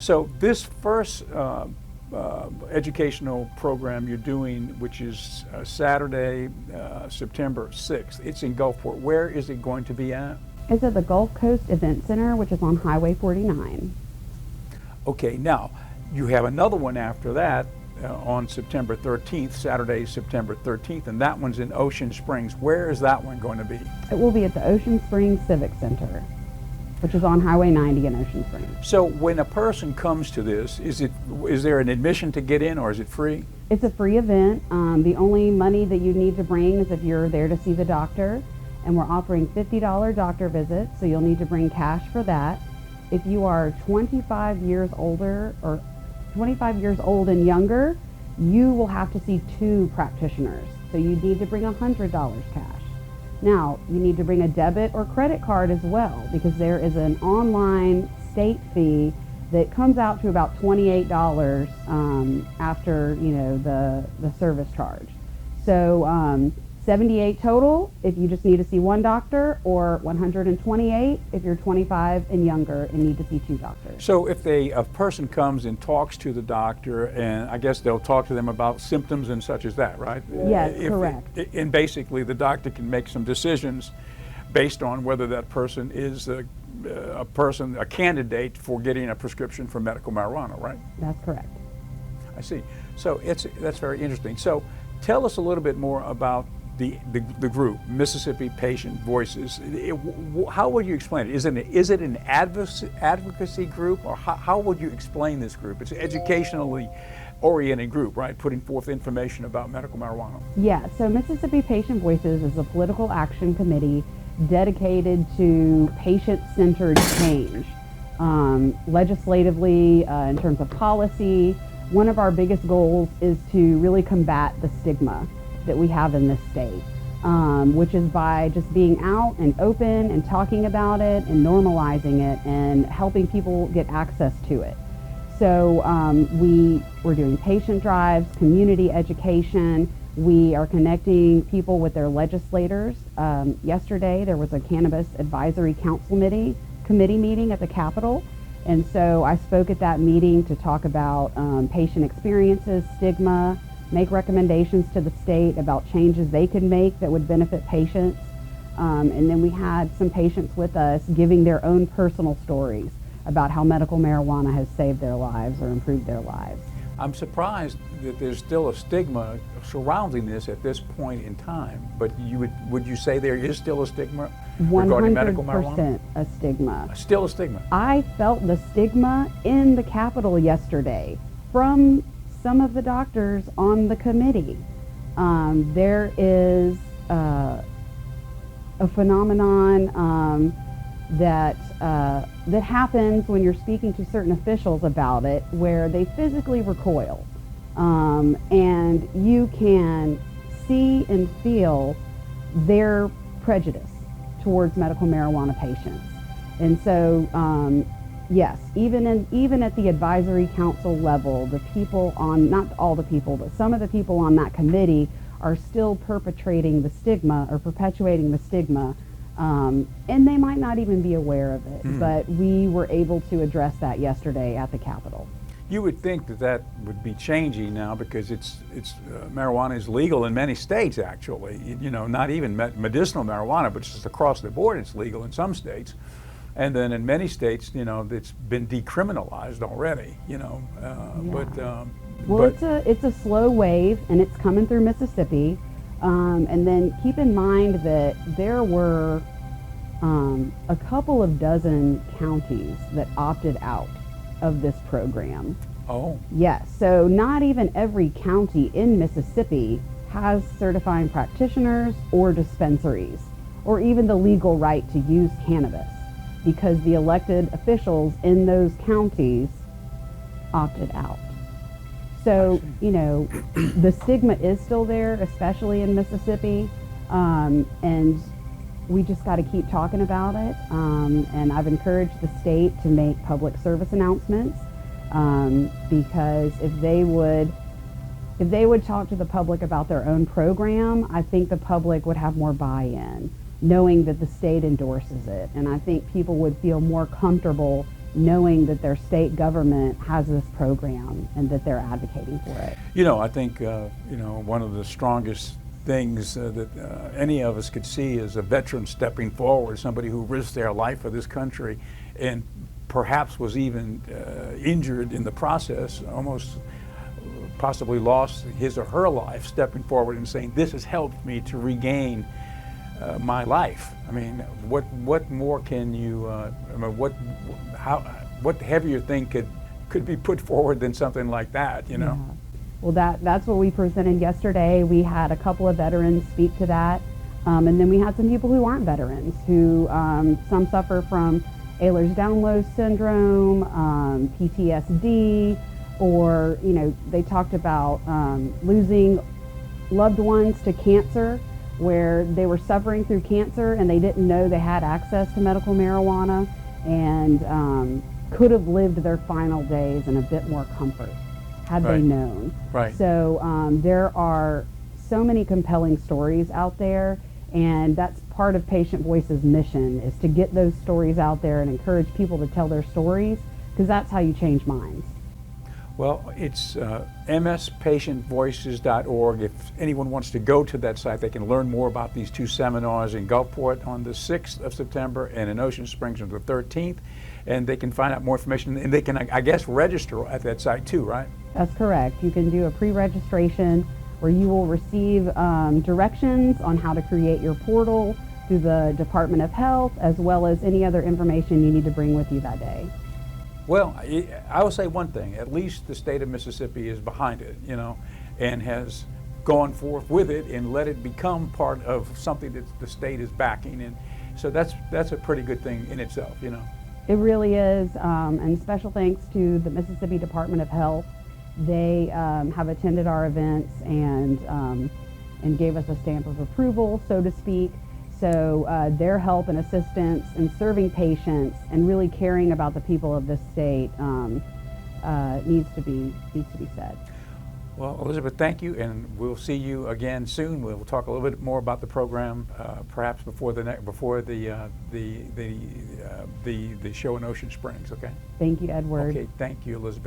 So this first educational program you're doing, which is Saturday, September 6th, it's in Gulfport. Where is it going to be at? It's at the Gulf Coast Event Center, which is on Highway 49. Okay, now you have another one after that on September 13th, Saturday, September 13th, and that one's in Ocean Springs. Where is that one going to be? It will be at the Ocean Springs Civic Center, which is on Highway 90 in Ocean Springs. So when a person comes to this, is there an admission to get in, or is it free? It's a free event. The only money that you need to bring is if you're there to see the doctor, and we're offering $50 doctor visits, so you'll need to bring cash for that. If you are 25 years older or 25 years old and younger, you will have to see 2 practitioners. So you need to bring $100 cash. Now, you need to bring a debit or credit card as well, because there is an online state fee that comes out to about $28 after the service charge. So $78 total if you just need to see 1 doctor, or $128 if you're 25 and younger and need to see 2 doctors. So if a person comes and talks to the doctor, and I guess they'll talk to them about symptoms and such as that, right? Yes, correct. And basically the doctor can make some decisions based on whether that person is a candidate for getting a prescription for medical marijuana, right? That's correct. I see. So that's very interesting. So tell us a little bit more about the group, Mississippi Patient Voices. How would you explain it? Is it an advocacy group, or how would you explain this group? It's an educationally oriented group, right? Putting forth information about medical marijuana. Yeah, so Mississippi Patient Voices is a political action committee dedicated to patient-centered change. Legislatively, in terms of policy, one of our biggest goals is to really combat the stigma that we have in this state, which is by just being out and open and talking about it and normalizing it and helping people get access to it. So we're doing patient drives, community education. We are connecting people with their legislators. Yesterday there was a Cannabis Advisory Council committee meeting at the Capitol. And so I spoke at that meeting to talk about patient experiences, stigma, make recommendations to the state about changes they could make that would benefit patients. And then we had some patients with us giving their own personal stories about how medical marijuana has saved their lives or improved their lives. I'm surprised that there's still a stigma surrounding this at this point in time, but would you say there is still a stigma regarding medical marijuana? 100% a stigma. Still a stigma. I felt the stigma in the Capitol yesterday from some of the doctors on the committee. There is a phenomenon that happens when you're speaking to certain officials about it, where they physically recoil, and you can see and feel their prejudice towards medical marijuana patients. And so yes, even at the advisory council level, the people on, not all the people, but some of the people on that committee are still perpetrating the stigma or perpetuating the stigma, and they might not even be aware of it. But we were able to address that yesterday at the Capitol. You would think that would be changing now, because marijuana is legal in many states, actually. Not even medicinal marijuana, but just across the board it's legal in some states. And then in many states, it's been decriminalized already, Yeah. But it's a slow wave, and it's coming through Mississippi. And then keep in mind that there were a couple of dozen counties that opted out of this program. Oh. Yes, so not even every county in Mississippi has certifying practitioners or dispensaries, or even the legal right to use cannabis, because the elected officials in those counties opted out. So, the stigma is still there, especially in Mississippi, and we just got to keep talking about it. And I've encouraged the state to make public service announcements, because if they would talk to the public about their own program, I think the public would have more buy-in, knowing that the state endorses it. And I think people would feel more comfortable knowing that their state government has this program and that they're advocating for it. You know, I think, one of the strongest things that any of us could see is a veteran stepping forward, somebody who risked their life for this country and perhaps was even injured in the process, almost possibly lost his or her life, stepping forward and saying, this has helped me to regain my life. I mean, what more can you, what heavier thing could be put forward than something like that, you know? Yeah. Well, that's what we presented yesterday. We had a couple of veterans speak to that. And then we had some people who aren't veterans, who some suffer from Ehlers-Danlos syndrome, PTSD, or, they talked about losing loved ones to cancer, where they were suffering through cancer and they didn't know they had access to medical marijuana, and could have lived their final days in a bit more comfort had they known. Right. So there are so many compelling stories out there, and that's part of Patient Voice's mission, is to get those stories out there and encourage people to tell their stories, because that's how you change minds. Well, it's mspatientvoices.org. If anyone wants to go to that site, they can learn more about these two seminars in Gulfport on the 6th of September and in Ocean Springs on the 13th. And they can find out more information, and they can, I guess, register at that site too, right? That's correct. You can do a pre-registration where you will receive directions on how to create your portal through the Department of Health, as well as any other information you need to bring with you that day. Well, I will say one thing, at least the state of Mississippi is behind it, and has gone forth with it and let it become part of something that the state is backing. And so that's a pretty good thing in itself, It really is, and special thanks to the Mississippi Department of Health. They have attended our events and gave us a stamp of approval, so to speak. So their help and assistance in serving patients and really caring about the people of this state needs to be said. Well, Elizabeth, thank you, and we'll see you again soon. We'll talk a little bit more about the program, perhaps before the show in Ocean Springs. Okay. Thank you, Edward. Okay. Thank you, Elizabeth.